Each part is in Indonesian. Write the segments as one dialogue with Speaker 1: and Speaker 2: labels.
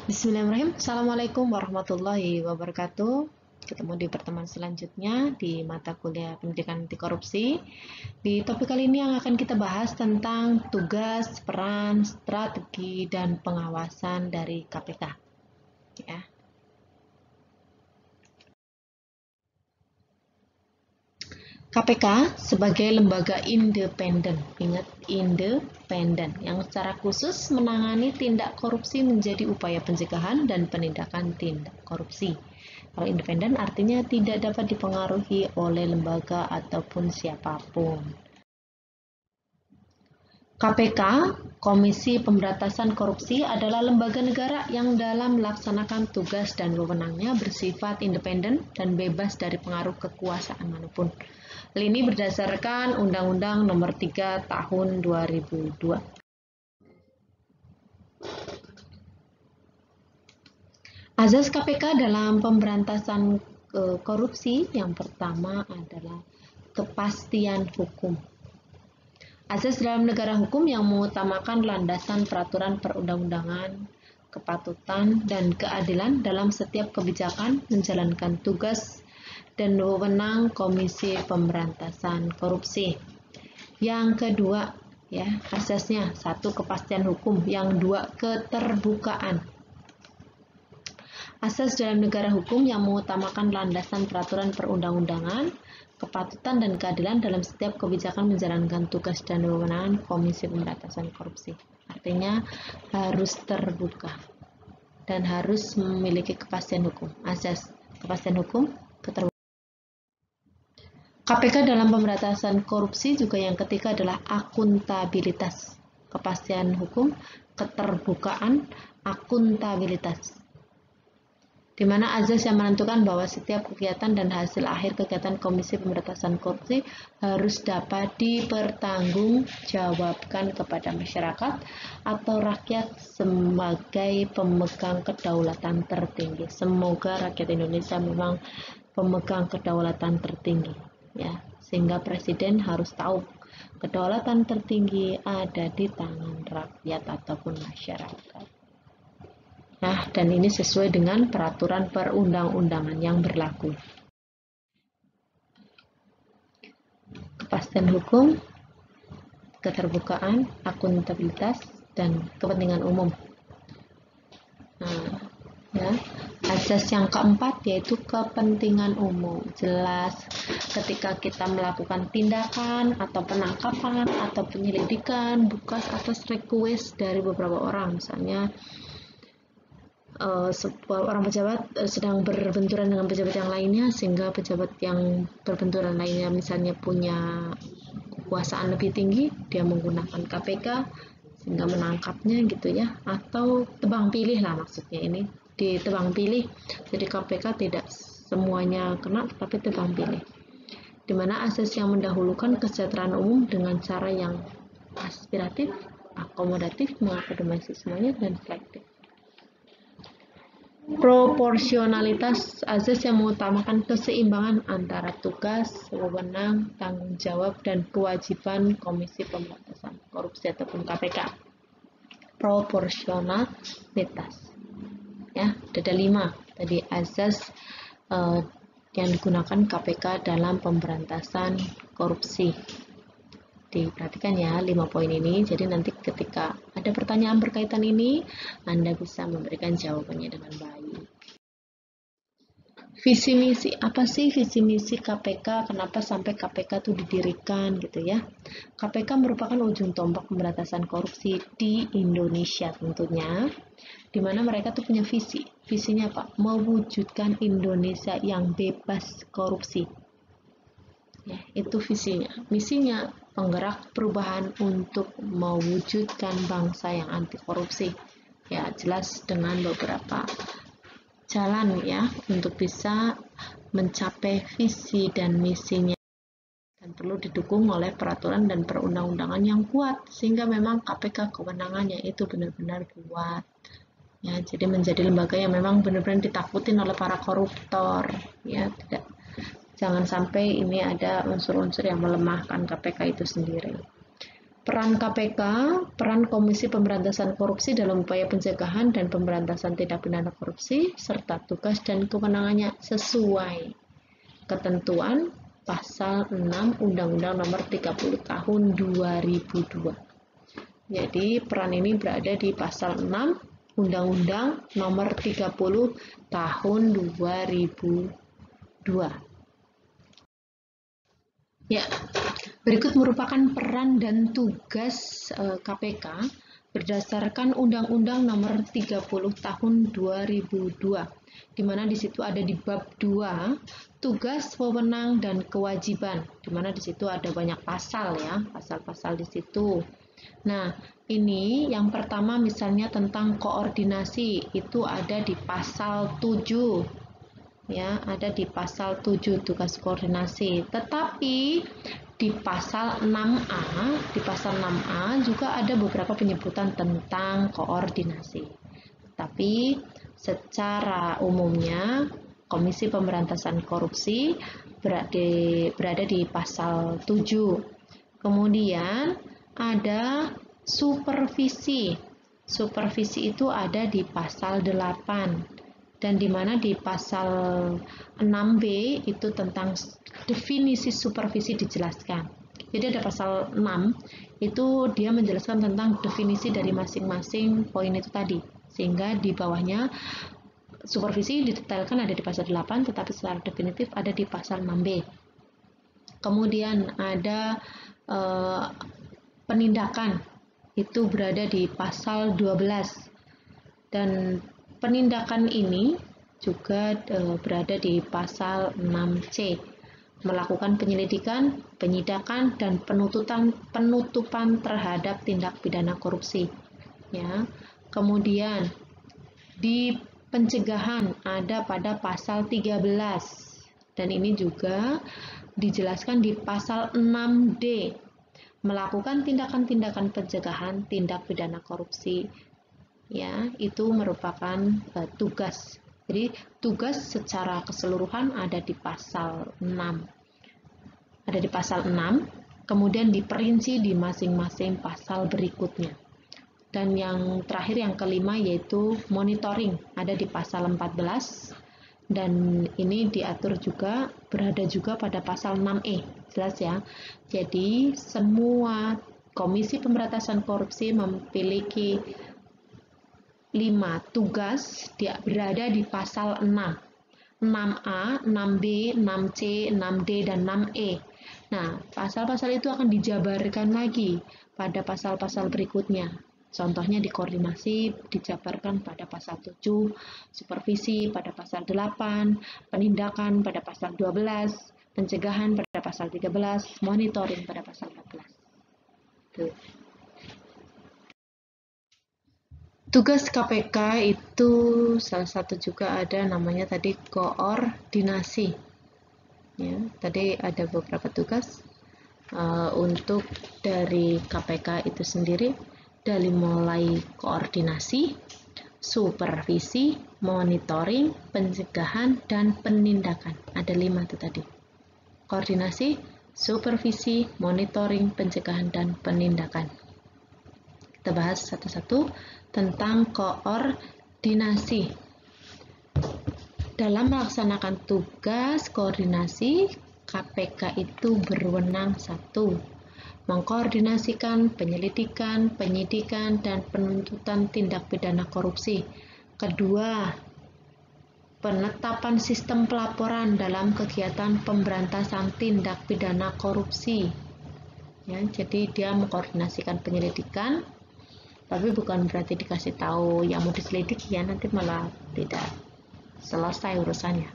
Speaker 1: Bismillahirrahmanirrahim. Assalamualaikum warahmatullahi wabarakatuh. Ketemu di pertemuan selanjutnya di mata kuliah pendidikan anti korupsi. Di topik kali ini yang akan kita bahas tentang tugas, peran, strategi, dan pengawasan dari KPK. Ya. KPK sebagai lembaga independen, ingat independen, yang secara khusus menangani tindak korupsi menjadi upaya pencegahan dan penindakan tindak korupsi. Kalau independen artinya tidak dapat dipengaruhi oleh lembaga ataupun siapapun. KPK, Komisi Pemberantasan Korupsi, adalah lembaga negara yang dalam melaksanakan tugas dan wewenangnya bersifat independen dan bebas dari pengaruh kekuasaan manapun. Hal ini berdasarkan Undang-Undang Nomor 3 Tahun 2002. Azas KPK dalam pemberantasan korupsi yang pertama adalah kepastian hukum. Azas dalam negara hukum yang mengutamakan landasan peraturan perundang-undangan, kepatutan, dan keadilan dalam setiap kebijakan menjalankan tugas dan wewenang Komisi Pemberantasan Korupsi. Yang kedua, asasnya satu, kepastian hukum, yang dua, keterbukaan. Asas dalam negara hukum yang mengutamakan landasan peraturan perundang-undangan, kepatutan dan keadilan dalam setiap kebijakan menjalankan tugas dan wewenang Komisi Pemberantasan Korupsi. Artinya harus terbuka dan harus memiliki kepastian hukum. Asas kepastian hukum, keterbukaan. KPK dalam pemberantasan korupsi juga yang ketiga adalah akuntabilitas. Kepastian hukum, keterbukaan, akuntabilitas. Di mana azas yang menentukan bahwa setiap kegiatan dan hasil akhir kegiatan Komisi Pemberantasan Korupsi harus dapat dipertanggungjawabkan kepada masyarakat atau rakyat sebagai pemegang kedaulatan tertinggi. Semoga rakyat Indonesia memang pemegang kedaulatan tertinggi, ya, sehingga presiden harus tahu kedaulatan tertinggi ada di tangan rakyat ataupun masyarakat. Nah, dan ini sesuai dengan peraturan perundang-undangan yang berlaku. Kepastian hukum, keterbukaan, akuntabilitas, dan kepentingan umum. Azas yang keempat yaitu kepentingan umum. Jelas ketika kita melakukan tindakan atau penangkapan atau penyelidikan bukan atas request dari beberapa orang, misalnya sebuah orang pejabat sedang berbenturan dengan pejabat yang lainnya, sehingga pejabat yang berbenturan lainnya misalnya punya kekuasaan lebih tinggi, dia menggunakan KPK sehingga menangkapnya gitu ya, atau tebang pilih lah, maksudnya ini ditebang pilih, jadi KPK tidak semuanya kena tapi tebang pilih, dimana asas yang mendahulukan kesejahteraan umum dengan cara yang aspiratif, akomodatif, mengakomodasi semuanya, dan selektif. Proporsionalitas, azas yang mengutamakan keseimbangan antara tugas, wewenang, tanggung jawab, dan kewajiban Komisi Pemberantasan Korupsi ataupun KPK. Proporsionalitas, ya, ada 5 tadi azas yang digunakan KPK dalam pemberantasan korupsi. Diperhatikan ya 5 poin ini, jadi nanti ketika ada pertanyaan berkaitan ini Anda bisa memberikan jawabannya dengan baik. Visi misi, apa sih visi misi KPK, kenapa sampai KPK itu didirikan gitu ya. KPK merupakan ujung tombak pemberantasan korupsi di Indonesia tentunya, dimana mereka tuh punya visinya apa? Mewujudkan Indonesia yang bebas korupsi. Ya, itu visinya. Misinya penggerak perubahan untuk mewujudkan bangsa yang anti korupsi. Ya, jelas dengan beberapa jalan ya untuk bisa mencapai visi dan misinya, dan perlu didukung oleh peraturan dan perundang-undangan yang kuat, sehingga memang KPK kewenangannya itu benar-benar kuat. Ya, jadi menjadi lembaga yang memang benar-benar ditakutin oleh para koruptor, ya, tidak. Jangan sampai ini ada unsur-unsur yang melemahkan KPK itu sendiri. Peran KPK, peran Komisi Pemberantasan Korupsi dalam upaya pencegahan dan pemberantasan tindak pidana korupsi, serta tugas dan kewenangannya sesuai ketentuan Pasal 6 Undang-Undang Nomor 30 Tahun 2002. Jadi peran ini berada di Pasal 6 Undang-Undang Nomor 30 Tahun 2002. Ya, berikut merupakan peran dan tugas KPK berdasarkan Undang-Undang Nomor 30 Tahun 2002, di mana di situ ada di bab 2, tugas, wewenang, dan kewajiban, di mana di situ ada banyak pasal ya, pasal-pasal di situ. Nah, ini yang pertama misalnya tentang koordinasi, itu ada di pasal 7. Ya, ada di pasal 7 tugas koordinasi. Tetapi di pasal 6A juga ada beberapa penyebutan tentang koordinasi. Tapi secara umumnya Komisi Pemberantasan Korupsi berada di pasal 7. Kemudian ada supervisi. Supervisi itu ada di pasal 8. Dan di mana di pasal 6B itu tentang definisi supervisi dijelaskan. Jadi ada pasal 6 itu dia menjelaskan tentang definisi dari masing-masing poin itu tadi. Sehingga di bawahnya supervisi didetailkan ada di pasal 8, tetapi secara definitif ada di pasal 6B. Kemudian ada penindakan, itu berada di pasal 12. Dan penindakan ini juga berada di pasal 6C, melakukan penyelidikan, penyidakan, dan penutupan terhadap tindak pidana korupsi. Ya. Kemudian di pencegahan ada pada pasal 13, dan ini juga dijelaskan di pasal 6D, melakukan tindakan-tindakan pencegahan tindak pidana korupsi. Ya, itu merupakan tugas. Jadi tugas secara keseluruhan ada di pasal 6. Ada di pasal 6, kemudian diperinci di masing-masing pasal berikutnya. Dan yang terakhir yang kelima yaitu monitoring, ada di pasal 14, dan ini diatur juga, berada juga pada pasal 6E. Jelas ya. Jadi semua Komisi Pemberantasan Korupsi memiliki 5 tugas, dia berada di pasal 6, 6A, 6B, 6C, 6D, dan 6E. Nah, pasal-pasal itu akan dijabarkan lagi pada pasal-pasal berikutnya. Contohnya di koordinasi dijabarkan pada pasal 7, supervisi pada pasal 8, penindakan pada pasal 12, pencegahan pada pasal 13, monitoring pada pasal 14. Tuh. Tugas KPK itu salah satu juga ada namanya tadi koordinasi. Ya, tadi ada beberapa tugas untuk dari KPK itu sendiri, dari mulai koordinasi, supervisi, monitoring, pencegahan, dan penindakan. Ada 5 itu tadi. Koordinasi, supervisi, monitoring, pencegahan, dan penindakan. Kita bahas satu-satu tentang koordinasi. Dalam melaksanakan tugas koordinasi, KPK itu berwenang 1. Mengkoordinasikan penyelidikan, penyidikan, dan penuntutan tindak pidana korupsi. 2. Penetapan sistem pelaporan dalam kegiatan pemberantasan tindak pidana korupsi. Ya, jadi dia mengkoordinasikan penyelidikan, tapi bukan berarti dikasih tahu yang mau diselidiki ya, nanti malah tidak selesai urusannya.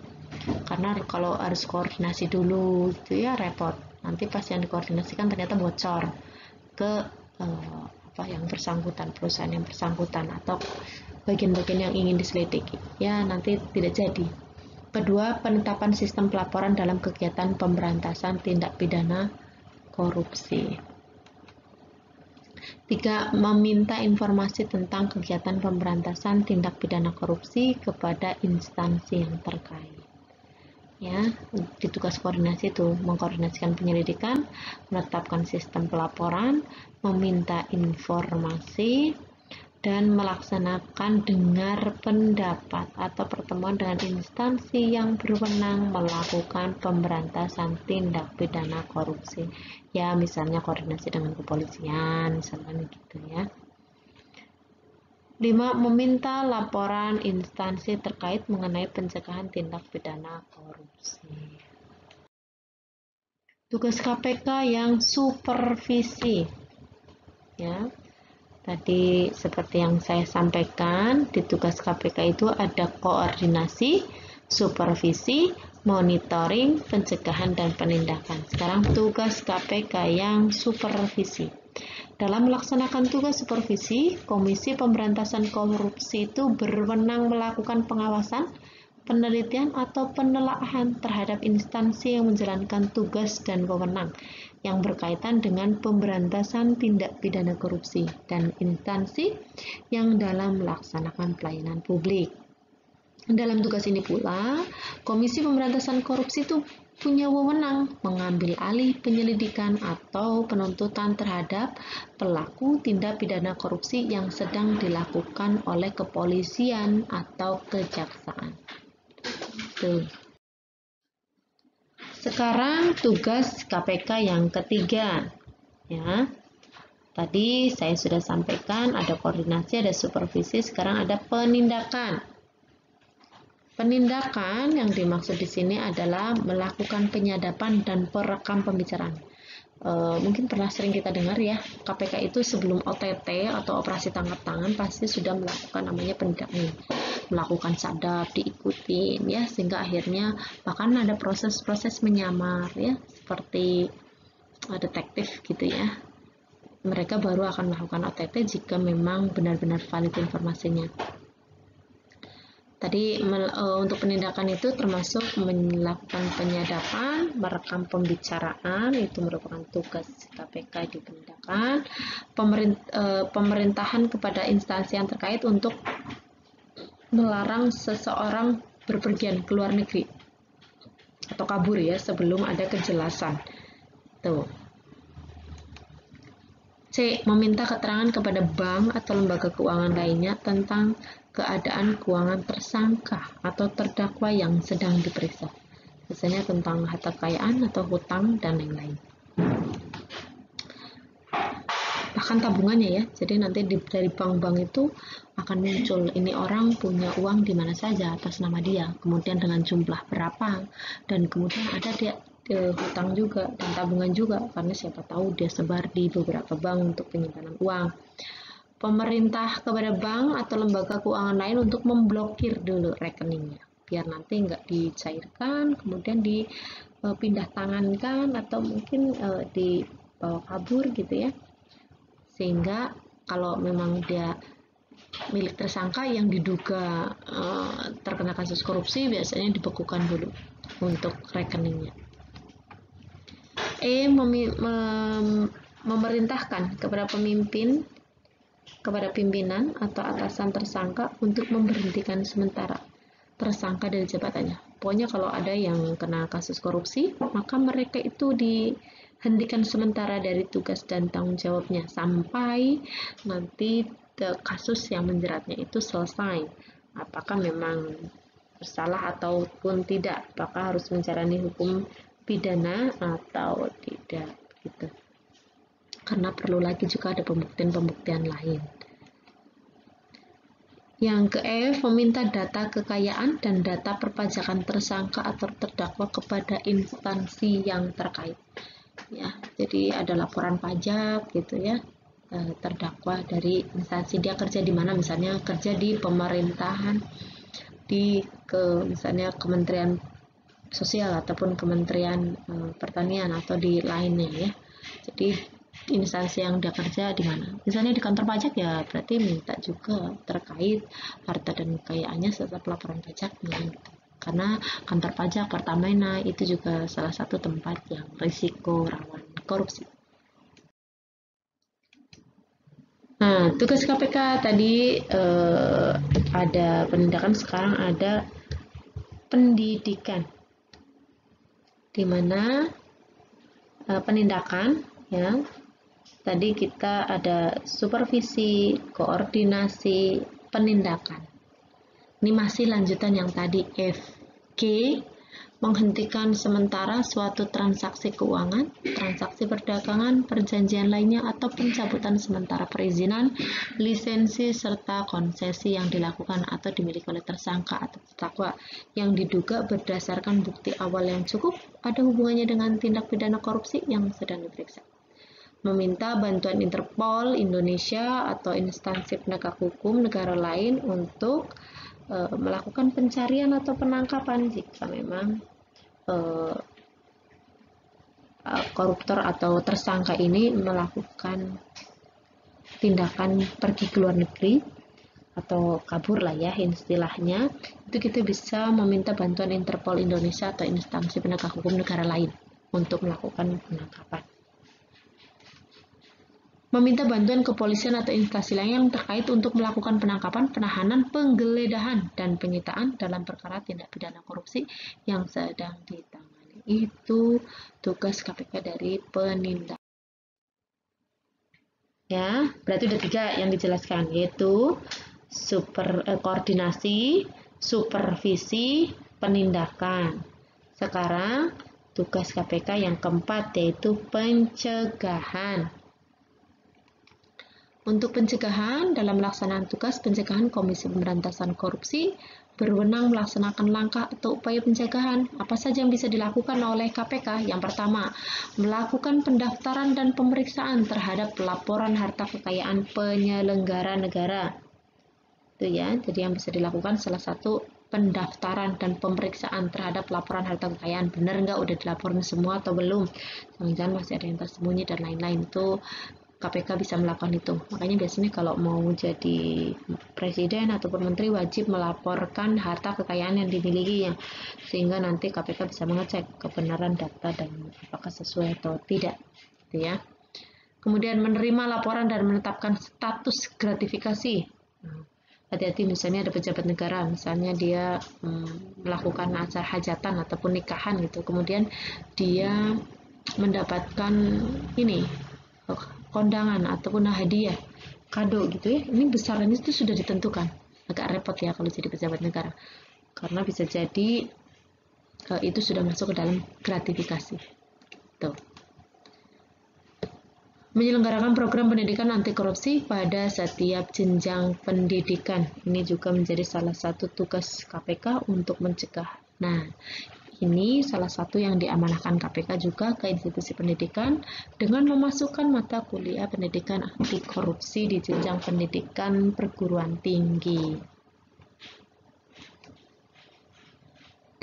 Speaker 1: Karena kalau harus koordinasi dulu itu ya repot. Nanti pas yang dikoordinasikan ternyata bocor ke yang bersangkutan, perusahaan yang bersangkutan, atau bagian-bagian yang ingin diselidiki. Ya nanti tidak jadi. 2. Penetapan sistem pelaporan dalam kegiatan pemberantasan tindak pidana korupsi. 3. Meminta informasi tentang kegiatan pemberantasan tindak pidana korupsi kepada instansi yang terkait. Ya, di tugas koordinasi itu mengkoordinasikan penyelidikan, menetapkan sistem pelaporan, meminta informasi, dan melaksanakan dengar pendapat atau pertemuan dengan instansi yang berwenang melakukan pemberantasan tindak pidana korupsi. Ya, misalnya koordinasi dengan kepolisian, misalnya gitu ya. 5. Meminta laporan instansi terkait mengenai pencegahan tindak pidana korupsi. Tugas KPK yang supervisi. Ya. Tadi seperti yang saya sampaikan, di tugas KPK itu ada koordinasi, supervisi, monitoring, pencegahan, dan penindakan. Sekarang tugas KPK yang supervisi. Dalam melaksanakan tugas supervisi, Komisi Pemberantasan Korupsi itu berwenang melakukan pengawasan, penelitian atau penelaahan terhadap instansi yang menjalankan tugas dan wewenang yang berkaitan dengan pemberantasan tindak pidana korupsi dan instansi yang dalam melaksanakan pelayanan publik. Dalam tugas ini pula, Komisi Pemberantasan Korupsi itu punya wewenang mengambil alih penyelidikan atau penuntutan terhadap pelaku tindak pidana korupsi yang sedang dilakukan oleh kepolisian atau kejaksaan. Tuh. Sekarang tugas KPK yang ketiga, ya. Tadi saya sudah sampaikan ada koordinasi, ada supervisi, sekarang ada penindakan. Penindakan yang dimaksud di sini adalah melakukan penyadapan dan perekam pembicaraan. Mungkin pernah sering kita dengar ya, KPK itu sebelum OTT atau operasi tangkap tangan pasti sudah melakukan namanya penindakan, melakukan sadap, diikutin ya, sehingga akhirnya bahkan ada proses-proses menyamar ya, seperti detektif gitu ya. Mereka baru akan melakukan OTT jika memang benar-benar valid informasinya. Tadi untuk penindakan itu termasuk melakukan penyadapan, merekam pembicaraan, itu merupakan tugas KPK di penindakan, pemerintahan kepada instansi yang terkait untuk melarang seseorang berpergian ke luar negeri atau kabur ya sebelum ada kejelasan. Tuh. C. Meminta keterangan kepada bank atau lembaga keuangan lainnya tentang keadaan keuangan tersangka atau terdakwa yang sedang diperiksa, misalnya tentang harta kekayaan atau hutang dan lain-lain. Bahkan tabungannya ya, jadi nanti dari bank-bank itu akan muncul ini orang punya uang di mana saja atas nama dia, kemudian dengan jumlah berapa, dan kemudian ada dia hutang juga dan tabungan juga, karena siapa tahu dia sebar di beberapa bank untuk penyimpanan uang. Pemerintah kepada bank atau lembaga keuangan lain untuk memblokir dulu rekeningnya biar nanti nggak dicairkan, kemudian dipindah tangankan atau mungkin dibawa kabur gitu ya, sehingga kalau memang dia milik tersangka yang diduga terkena kasus korupsi biasanya dibekukan dulu untuk rekeningnya. Memerintahkan kepada pimpinan atau atasan tersangka untuk memberhentikan sementara tersangka dari jabatannya. Pokoknya kalau ada yang kena kasus korupsi, maka mereka itu dihentikan sementara dari tugas dan tanggung jawabnya sampai nanti kasus yang menjeratnya itu selesai. Apakah memang bersalah ataupun tidak, apakah harus menjalani hukum pidana atau tidak gitu. Karena perlu lagi juga ada pembuktian-pembuktian lain. Yang ke-F, meminta data kekayaan dan data perpajakan tersangka atau terdakwa kepada instansi yang terkait. Ya, jadi ada laporan pajak gitu ya, terdakwa dari instansi dia kerja di mana, misalnya kerja di pemerintahan, misalnya Kementerian Sosial ataupun Kementerian Pertanian atau di lainnya ya. Jadi instansi yang dia kerja di mana, misalnya di kantor pajak ya berarti minta juga terkait harta dan kekayaannya serta pelaporan pajaknya gitu. Karena kantor pajak Pertamina itu juga salah satu tempat yang risiko rawan korupsi. Nah, tugas KPK tadi ada penindakan, sekarang ada pendidikan. di mana penindakan ya. Tadi kita ada supervisi, koordinasi, penindakan. Ini masih lanjutan yang tadi F. G. Menghentikan sementara suatu transaksi keuangan, transaksi perdagangan, perjanjian lainnya, atau pencabutan sementara perizinan, lisensi, serta konsesi yang dilakukan atau dimiliki oleh tersangka atau terdakwa yang diduga berdasarkan bukti awal yang cukup ada hubungannya dengan tindak pidana korupsi yang sedang diperiksa. Meminta bantuan Interpol Indonesia atau instansi penegak hukum negara lain untuk melakukan pencarian atau penangkapan jika memang koruptor atau tersangka ini melakukan tindakan pergi ke luar negeri atau kabur lah ya istilahnya. Itu kita bisa meminta bantuan Interpol Indonesia atau instansi penegak hukum negara lain untuk melakukan penangkapan. Meminta bantuan kepolisian atau instansi lain yang terkait untuk melakukan penangkapan, penahanan, penggeledahan, dan penyitaan dalam perkara tindak pidana korupsi yang sedang ditangani. Itu tugas KPK dari penindak. Ya, berarti ada 3 yang dijelaskan, yaitu koordinasi, supervisi, penindakan. Sekarang tugas KPK yang keempat yaitu pencegahan. Untuk pencegahan, dalam melaksanakan tugas pencegahan Komisi Pemberantasan Korupsi berwenang melaksanakan langkah atau upaya pencegahan. Apa saja yang bisa dilakukan oleh KPK? Yang pertama, melakukan pendaftaran dan pemeriksaan terhadap laporan harta kekayaan penyelenggara negara. Itu ya, jadi yang bisa dilakukan salah satu pendaftaran dan pemeriksaan terhadap laporan harta kekayaan. Benar nggak udah dilaporin semua atau belum? Jangan-jangan masih ada yang tersembunyi dan lain-lain. Itu KPK bisa melakukan itu. Makanya biasanya kalau mau jadi presiden ataupun menteri wajib melaporkan harta kekayaan yang dimilikinya, sehingga nanti KPK bisa mengecek kebenaran data dan apakah sesuai atau tidak, gitu ya. Kemudian menerima laporan dan menetapkan status gratifikasi. Hati-hati, misalnya ada pejabat negara, misalnya dia melakukan acara hajatan ataupun nikahan gitu, kemudian dia mendapatkan ini kondangan ataupun hadiah kado gitu ya, ini besarannya itu sudah ditentukan. Agak repot ya kalau jadi pejabat negara, karena bisa jadi itu sudah masuk ke dalam gratifikasi gitu. Menyelenggarakan program pendidikan anti korupsi pada setiap jenjang pendidikan, ini juga menjadi salah satu tugas KPK untuk mencegah. Nah, ini salah satu yang diamanahkan KPK juga ke institusi pendidikan dengan memasukkan mata kuliah pendidikan anti korupsi di jenjang pendidikan perguruan tinggi.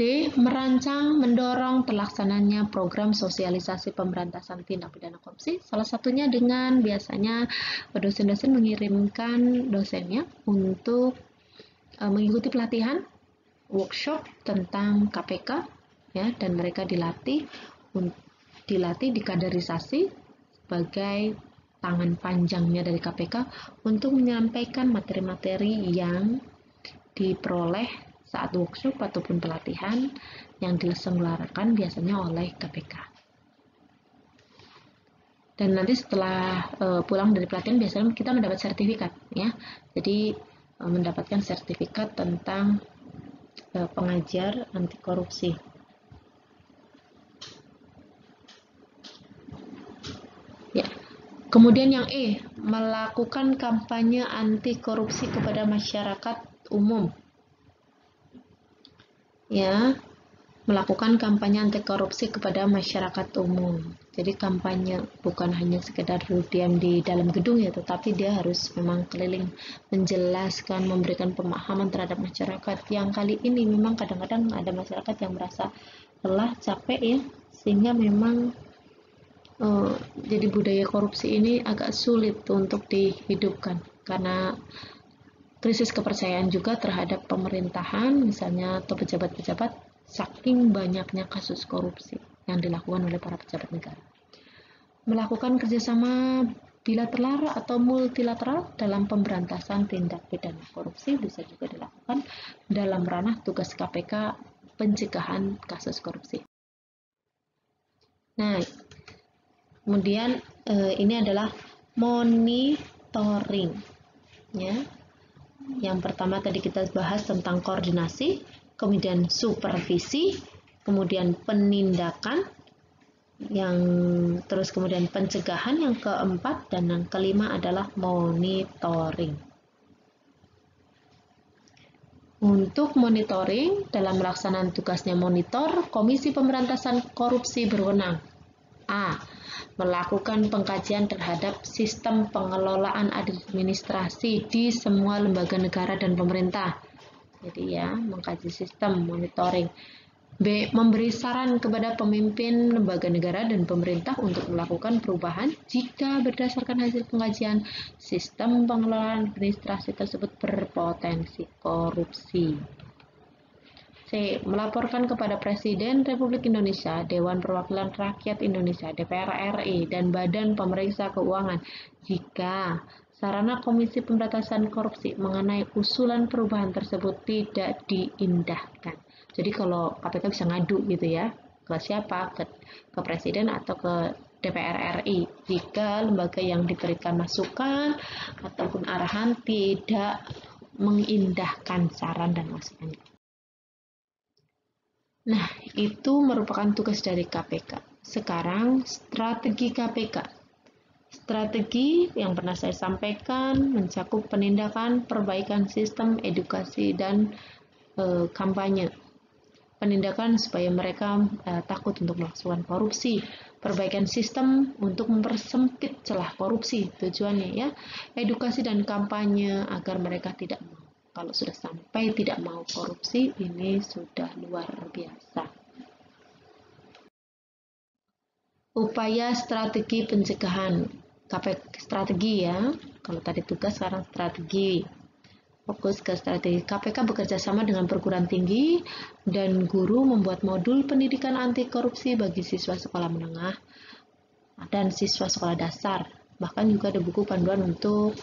Speaker 1: D. Merancang, mendorong terlaksananya program sosialisasi pemberantasan tindak pidana korupsi. Salah satunya dengan biasanya dosen-dosen mengirimkan dosennya untuk mengikuti pelatihan workshop tentang KPK. Ya, dan mereka dilatih dikaderisasi sebagai tangan panjangnya dari KPK untuk menyampaikan materi-materi yang diperoleh saat workshop ataupun pelatihan yang diselenggarakan biasanya oleh KPK. Dan nanti setelah pulang dari pelatihan biasanya kita mendapat sertifikat ya. Jadi mendapatkan sertifikat tentang pengajar anti korupsi. Ya. Kemudian yang E, melakukan kampanye anti korupsi kepada masyarakat umum. Ya, melakukan kampanye anti korupsi kepada masyarakat umum. Jadi kampanye bukan hanya sekedar diam di dalam gedung ya, tetapi dia harus memang keliling menjelaskan, memberikan pemahaman terhadap masyarakat. Yang kali ini memang kadang-kadang ada masyarakat yang merasa lelah, capek ya, sehingga memang jadi budaya korupsi ini agak sulit untuk dihidupkan karena krisis kepercayaan juga terhadap pemerintahan misalnya atau pejabat-pejabat saking banyaknya kasus korupsi yang dilakukan oleh para pejabat negara. Melakukan kerjasama bilateral atau multilateral dalam pemberantasan tindak pidana korupsi bisa juga dilakukan dalam ranah tugas KPK pencegahan kasus korupsi. Nah, kemudian ini adalah monitoring, ya. Yang pertama tadi kita bahas tentang koordinasi, kemudian supervisi, kemudian penindakan, yang terus kemudian pencegahan yang keempat, dan yang kelima adalah monitoring. Untuk monitoring, dalam melaksanakan tugasnya monitor, Komisi Pemberantasan Korupsi berwenang: A. Melakukan pengkajian terhadap sistem pengelolaan administrasi di semua lembaga negara dan pemerintah. Jadi ya, mengkaji sistem monitoring. B. Memberi saran kepada pemimpin lembaga negara dan pemerintah untuk melakukan perubahan jika berdasarkan hasil pengkajian sistem pengelolaan administrasi tersebut berpotensi korupsi. C. Melaporkan kepada Presiden Republik Indonesia, Dewan Perwakilan Rakyat Indonesia, DPR RI, dan Badan Pemeriksa Keuangan jika sarana Komisi Pemberantasan Korupsi mengenai usulan perubahan tersebut tidak diindahkan. Jadi kalau KPK bisa ngadu gitu ya, ke siapa? Ke Presiden atau ke DPR RI jika lembaga yang diberikan masukan ataupun arahan tidak mengindahkan saran dan masukan. Nah, itu merupakan tugas dari KPK. Sekarang, strategi KPK. Strategi yang pernah saya sampaikan mencakup penindakan, perbaikan sistem, edukasi, dan kampanye. Penindakan supaya mereka takut untuk melakukan korupsi. Perbaikan sistem untuk mempersempit celah korupsi, tujuannya ya. Edukasi dan kampanye agar mereka tidak mau. Kalau sudah sampai tidak mau korupsi, ini sudah luar biasa. Upaya strategi pencegahan. Strategi ya. Kalau tadi tugas, sekarang strategi. Fokus ke strategi. KPK bekerja sama dengan perguruan tinggi dan guru membuat modul pendidikan anti korupsi bagi siswa sekolah menengah dan siswa sekolah dasar. Bahkan juga ada buku panduan untuk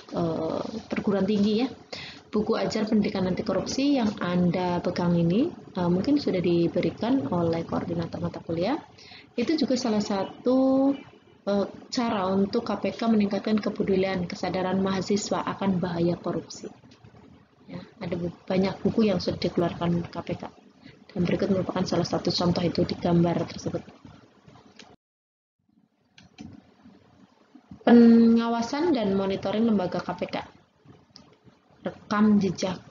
Speaker 1: perguruan tinggi ya. Buku ajar pendidikan anti korupsi yang Anda pegang ini mungkin sudah diberikan oleh koordinator mata kuliah. Itu juga salah satu cara untuk KPK meningkatkan kepedulian, kesadaran mahasiswa akan bahaya korupsi. Ya, ada banyak buku yang sudah dikeluarkan KPK. Dan berikut merupakan salah satu contoh itu di gambar tersebut. Pengawasan dan monitoring lembaga KPK. Rekam jejak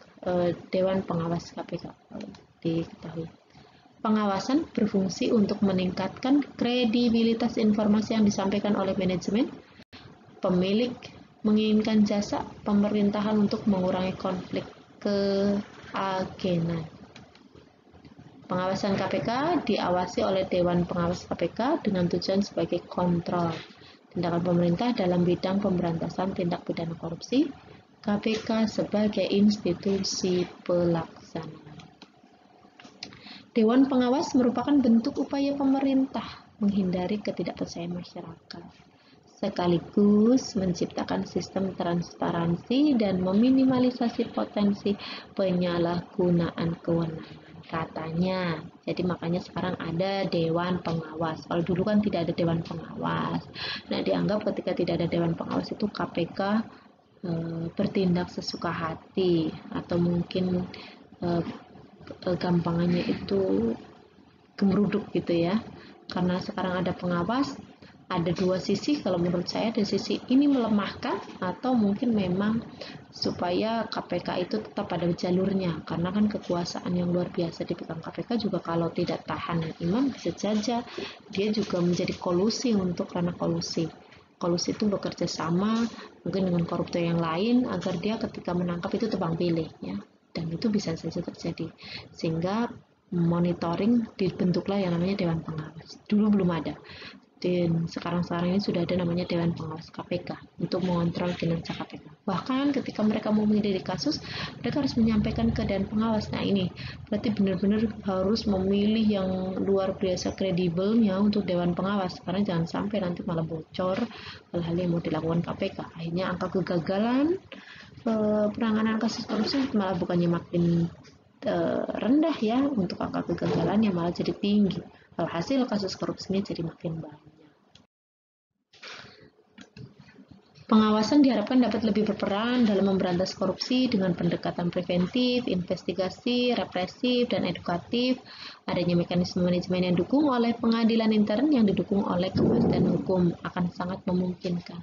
Speaker 1: Dewan Pengawas KPK diketahui. Pengawasan berfungsi untuk meningkatkan kredibilitas informasi yang disampaikan oleh manajemen, pemilik menginginkan jasa pemerintahan untuk mengurangi konflik keagenan. Pengawasan KPK diawasi oleh Dewan Pengawas KPK dengan tujuan sebagai kontrol tindakan pemerintah dalam bidang pemberantasan tindak pidana korupsi. KPK sebagai institusi pelaksana. Dewan Pengawas merupakan bentuk upaya pemerintah menghindari ketidakpercayaan masyarakat, sekaligus menciptakan sistem transparansi dan meminimalisasi potensi penyalahgunaan kewenangan. Katanya, jadi makanya sekarang ada Dewan Pengawas. Kalau dulu kan tidak ada Dewan Pengawas. Nah, dianggap ketika tidak ada Dewan Pengawas itu KPK bertindak sesuka hati, atau mungkin gampangannya itu gemeruduk gitu ya. Karena sekarang ada pengawas, ada dua sisi. Kalau menurut saya dari sisi ini melemahkan, atau mungkin memang supaya KPK itu tetap pada jalurnya, karena kan kekuasaan yang luar biasa dipegang KPK juga kalau tidak tahan iman bisa saja dia juga menjadi kolusi untuk ranah kolusi. Kolusi itu bekerja sama mungkin dengan koruptor yang lain agar dia ketika menangkap itu tebang pilih ya, dan itu bisa saja terjadi, sehingga monitoring dibentuklah yang namanya Dewan Pengawas. Dulu belum ada, dan sekarang ini sudah ada namanya Dewan Pengawas KPK untuk mengontrol kinerja KPK. Bahkan ketika mereka mau menyelidiki kasus, mereka harus menyampaikan ke Dewan Pengawas. Nah ini berarti benar-benar harus memilih yang luar biasa kredibelnya untuk Dewan Pengawas, karena jangan sampai nanti malah bocor hal-hal yang mau dilakukan KPK. Akhirnya angka kegagalan penanganan kasus korupsi malah bukannya makin rendah ya, untuk angka kegagalannya malah jadi tinggi. Alhasil kasus korupsinya jadi makin banyak. Pengawasan diharapkan dapat lebih berperan dalam memberantas korupsi dengan pendekatan preventif, investigasi, represif, dan edukatif. Adanya mekanisme manajemen yang didukung oleh pengadilan intern yang didukung oleh kepastian hukum akan sangat memungkinkan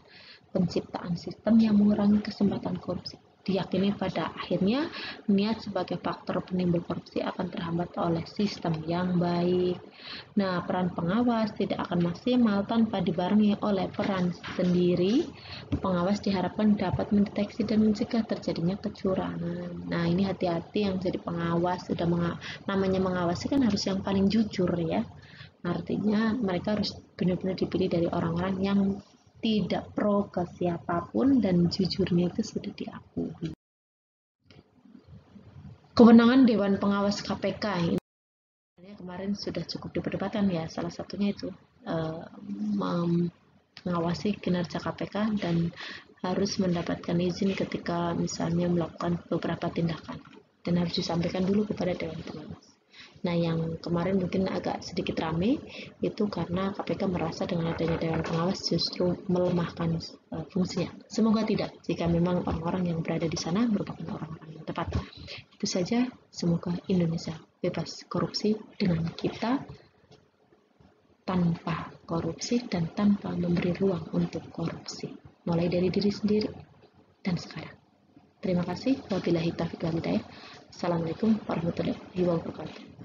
Speaker 1: penciptaan sistem yang mengurangi kesempatan korupsi. Diyakini pada akhirnya niat sebagai faktor penimbul korupsi akan terhambat oleh sistem yang baik. Nah, peran pengawas tidak akan maksimal tanpa dibarengi oleh peran sendiri. Pengawas diharapkan dapat mendeteksi dan mencegah terjadinya kecurangan. Nah, ini hati-hati yang jadi pengawas. Namanya mengawasi kan harus yang paling jujur ya. Artinya mereka harus benar-benar dipilih dari orang-orang yang tidak pro ke siapapun dan jujurnya itu sudah diakui. Kewenangan Dewan Pengawas KPK ini kemarin sudah cukup diperdebatkan ya. Salah satunya itu mengawasi kinerja KPK dan harus mendapatkan izin ketika misalnya melakukan beberapa tindakan dan harus disampaikan dulu kepada Dewan Pengawas. Nah, yang kemarin mungkin agak sedikit rame itu karena KPK merasa dengan adanya Dewan Pengawas justru melemahkan fungsinya. Semoga tidak, jika memang orang-orang yang berada di sana merupakan orang-orang yang tepat. Itu saja, semoga Indonesia bebas korupsi dengan kita tanpa korupsi dan tanpa memberi ruang untuk korupsi, mulai dari diri sendiri dan sekarang. Terima kasih. Wabillahi taufiq wal hidayah. Assalamualaikum warahmatullahi wabarakatuh.